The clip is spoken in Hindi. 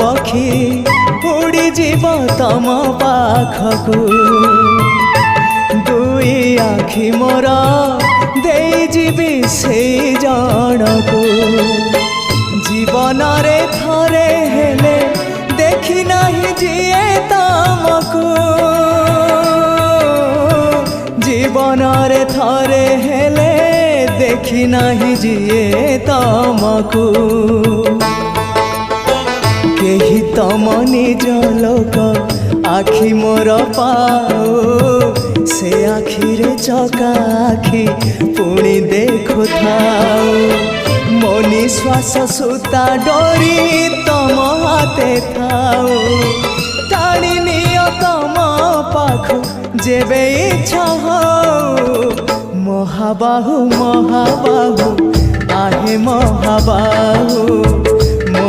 पक्षी उड़ी जीव तम पाखकू दुई आखि मोर दे जीवी से जनकू जीवन रे थरे हेले देखी नहीं जिए तमकू जीवन रे थरे हेले देखी नहीं जिए तमकू केही तम निज लोक आखि मोर पाओ से आखिरे चका आखि पुणी देखु थाओ मो निश्वास सुता डोरी तम हाथे थाओ टाणी नियो तम पाखु जेबे इच्छा हो महाबाहु महाबाहु आहे महाबाहु